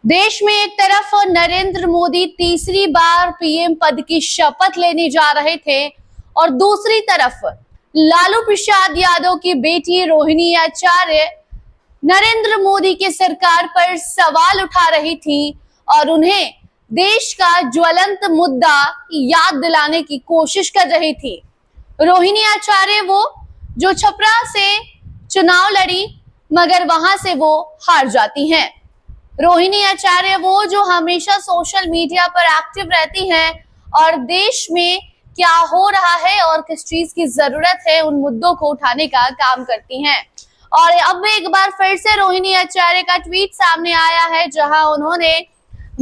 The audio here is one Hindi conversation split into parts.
देश में एक तरफ नरेंद्र मोदी तीसरी बार पीएम पद की शपथ लेने जा रहे थे और दूसरी तरफ लालू प्रसाद यादव की बेटी रोहिणी आचार्य नरेंद्र मोदी की सरकार पर सवाल उठा रही थी और उन्हें देश का ज्वलंत मुद्दा याद दिलाने की कोशिश कर रही थी। रोहिणी आचार्य वो जो छपरा से चुनाव लड़ी मगर वहां से वो हार जाती हैं। रोहिणी आचार्य वो जो हमेशा सोशल मीडिया पर एक्टिव रहती हैं और देश में क्या हो रहा है और किस चीज की जरूरत है उन मुद्दों को उठाने का काम करती हैं। और अब एक बार फिर से रोहिणी आचार्य का ट्वीट सामने आया है जहां उन्होंने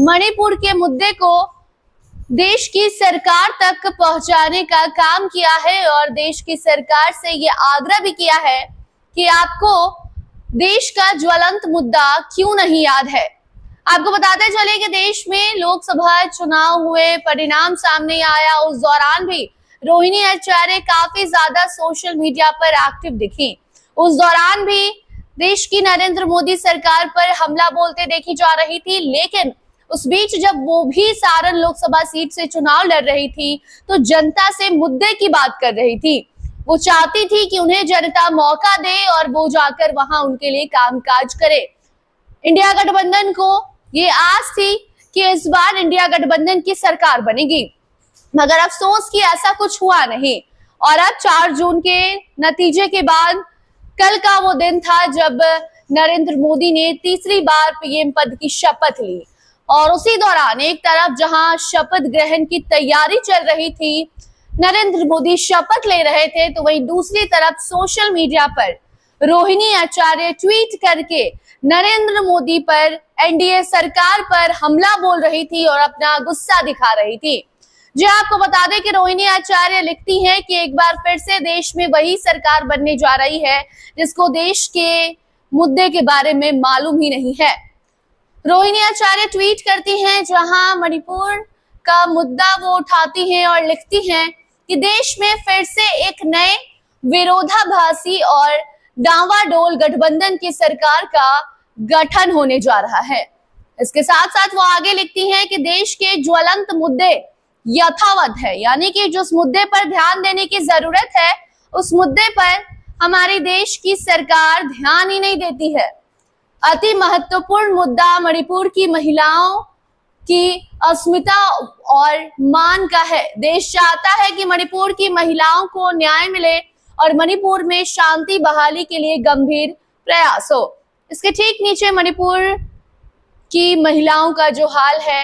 मणिपुर के मुद्दे को देश की सरकार तक पहुंचाने का काम किया है और देश की सरकार से ये आग्रह भी किया है कि आपको देश का ज्वलंत मुद्दा क्यों नहीं याद है। आपको बताते चले कि देश में लोकसभा चुनाव हुए, परिणाम सामने आया, उस दौरान भी रोहिणी आचार्य काफी ज्यादा सोशल मीडिया पर एक्टिव दिखी। उस दौरान भी देश की नरेंद्र मोदी सरकार पर हमला बोलते देखी जा रही थी, लेकिन उस बीच जब वो भी सारण लोकसभा सीट से चुनाव लड़ रही थी तो जनता से मुद्दे की बात कर रही थी। वो चाहती थी कि उन्हें जनता मौका दे और वो जाकर वहां उनके लिए कामकाज करे। इंडिया गठबंधन को ये आस थी कि इस बार इंडिया गठबंधन की सरकार बनेगी, मगर अफसोस कि ऐसा कुछ हुआ नहीं। और अब 4 जून के नतीजे के बाद कल का वो दिन था जब नरेंद्र मोदी ने तीसरी बार पीएम पद की शपथ ली और उसी दौरान एक तरफ जहां शपथ ग्रहण की तैयारी चल रही थी, नरेंद्र मोदी शपथ ले रहे थे, तो वहीं दूसरी तरफ सोशल मीडिया पर रोहिणी आचार्य ट्वीट करके नरेंद्र मोदी पर, एनडीए सरकार पर हमला बोल रही थी और अपना गुस्सा दिखा रही थी। जी आपको बता दें कि रोहिणी आचार्य लिखती हैं कि एक बार फिर से देश में वही सरकार बनने जा रही है जिसको देश के मुद्दे के बारे में मालूम ही नहीं है। रोहिणी आचार्य ट्वीट करती हैं जहां मणिपुर का मुद्दा वो उठाती हैं और लिखती हैं कि देश में फिर से एक नए विरोधाभासी और डांवाडोल गठबंधन की सरकार का गठन होने जा रहा है। इसके साथ साथ वो आगे लिखती हैं कि देश के ज्वलंत मुद्दे यथावत है, यानी कि जिस मुद्दे पर ध्यान देने की जरूरत है उस मुद्दे पर हमारी देश की सरकार ध्यान ही नहीं देती है। अति महत्वपूर्ण मुद्दा मणिपुर की महिलाओं की अस्मिता और मान का है। देश चाहता है कि मणिपुर की महिलाओं को न्याय मिले और मणिपुर में शांति बहाली के लिए गंभीर प्रयास हो। इसके ठीक नीचे मणिपुर की महिलाओं का जो हाल है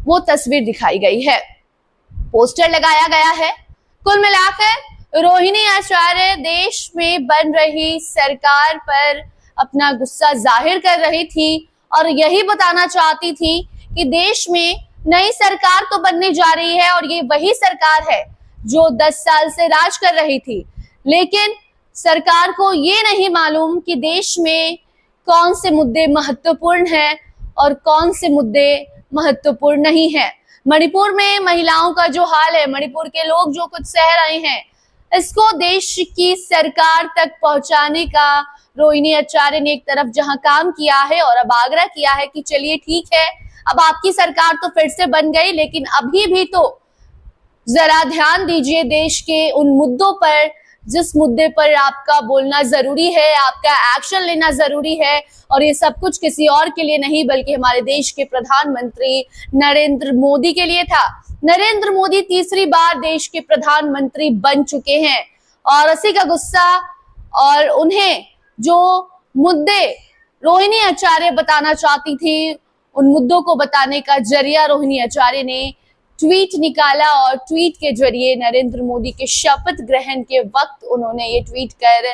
वो तस्वीर दिखाई गई है, पोस्टर लगाया गया है। कुल मिलाकर रोहिणी आचार्य देश में बन रही सरकार पर अपना गुस्सा जाहिर कर रही थी और यही बताना चाहती थी कि देश में नई सरकार तो बनने जा रही है और ये वही सरकार है जो 10 साल से राज कर रही थी, लेकिन सरकार को ये नहीं मालूम कि देश में कौन से मुद्दे महत्वपूर्ण हैं और कौन से मुद्दे महत्वपूर्ण नहीं है। मणिपुर में महिलाओं का जो हाल है, मणिपुर के लोग जो कुछ सह रहे हैं, इसको देश की सरकार तक पहुंचाने का रोहिणी आचार्य ने एक तरफ जहां काम किया है और अब आग्रह किया है कि चलिए ठीक है, अब आपकी सरकार तो फिर से बन गई, लेकिन अभी भी तो जरा ध्यान दीजिए देश के उन मुद्दों पर जिस मुद्दे पर आपका बोलना जरूरी है, आपका एक्शन लेना जरूरी है। और ये सब कुछ किसी और के लिए नहीं बल्कि हमारे देश के प्रधानमंत्री नरेंद्र मोदी के लिए था। नरेंद्र मोदी तीसरी बार देश के प्रधानमंत्री बन चुके हैं और इसी का गुस्सा और उन्हें जो मुद्दे रोहिणी आचार्य बताना चाहती थी उन मुद्दों को बताने का जरिया रोहिणी आचार्य ने ट्वीट निकाला और ट्वीट के जरिए नरेंद्र मोदी के शपथ ग्रहण के वक्त उन्होंने ये ट्वीट कर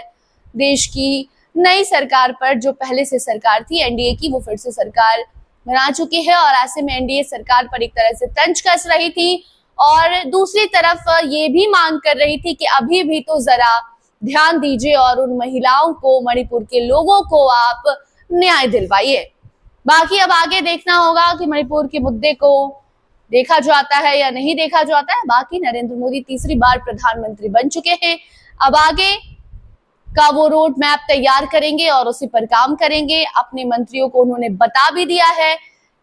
देश की नई सरकार पर, जो पहले से सरकार थी एनडीए की, वो फिर से सरकार बना चुकी है और ऐसे में एनडीए सरकार पर एक तरह से तंज कस रही थी और दूसरी तरफ ये भी मांग कर रही थी कि अभी भी तो जरा ध्यान दीजिए और उन महिलाओं को, मणिपुर के लोगों को आप न्याय दिलवाइए। बाकी अब आगे देखना होगा कि मणिपुर के मुद्दे को देखा जाता है या नहीं देखा जाता है। बाकी नरेंद्र मोदी तीसरी बार प्रधानमंत्री बन चुके हैं, अब आगे का वो रोड मैप तैयार करेंगे और उसी पर काम करेंगे। अपने मंत्रियों को उन्होंने बता भी दिया है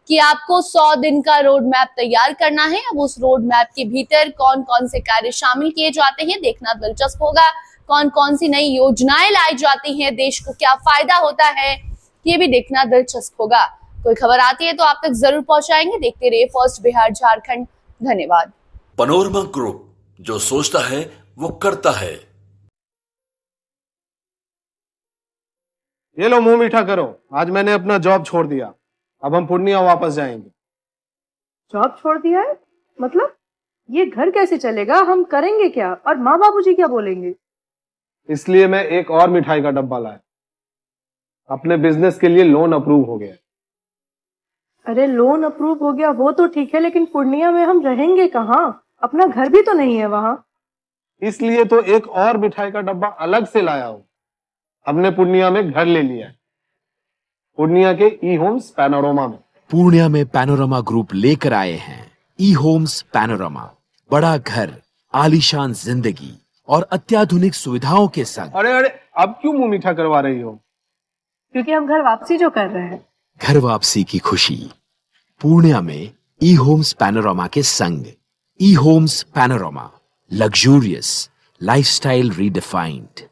कि आपको 100 दिन का रोड मैप तैयार करना है। अब उस रोड मैप के भीतर कौन कौन से कार्य शामिल किए जाते हैं देखना दिलचस्प होगा। कौन कौन सी नई योजनाएं लाई जाती हैं, देश को क्या फायदा होता है, ये भी देखना दिलचस्प होगा। कोई खबर आती है तो आप तक जरूर पहुंचाएंगे। देखते रहिए फर्स्ट बिहार झारखंड। धन्यवाद। पैनोरमा ग्रुप, जो सोचता है वो करता है। ये लो मुंह मीठा करो, आज मैंने अपना जॉब छोड़ दिया। अब हम पूर्णिया वापस जाएंगे। जॉब छोड़ दिया है? मतलब ये घर कैसे चलेगा? हम करेंगे क्या? और माँ बाबूजी क्या बोलेंगे? इसलिए मैं एक और मिठाई का डब्बा लाया। अपने बिजनेस के लिए लोन अप्रूव हो गया। अरे लोन अप्रूव हो गया वो तो ठीक है, लेकिन पूर्णिया में हम रहेंगे कहाँ? अपना घर भी तो नहीं है वहाँ। इसलिए तो एक और मिठाई का डब्बा अलग से लाया हूँ। हमने पूर्णिया में घर ले लिया है, पूर्णिया के ई होम्स पैनोरमा में। पूर्णिया में पैनोरमा ग्रुप लेकर आए हैं ई होम्स पैनोरमा। बड़ा घर, आलीशान जिंदगी और अत्याधुनिक सुविधाओं के संग। अरे अरे, अब क्यों मुंह मीठा करवा रही हो? क्योंकि हम घर वापसी जो कर रहे हैं। घर वापसी की खुशी पूर्णिया में ई होम्स पैनोरमा के संग। ई Homes Panorama, luxurious lifestyle redefined.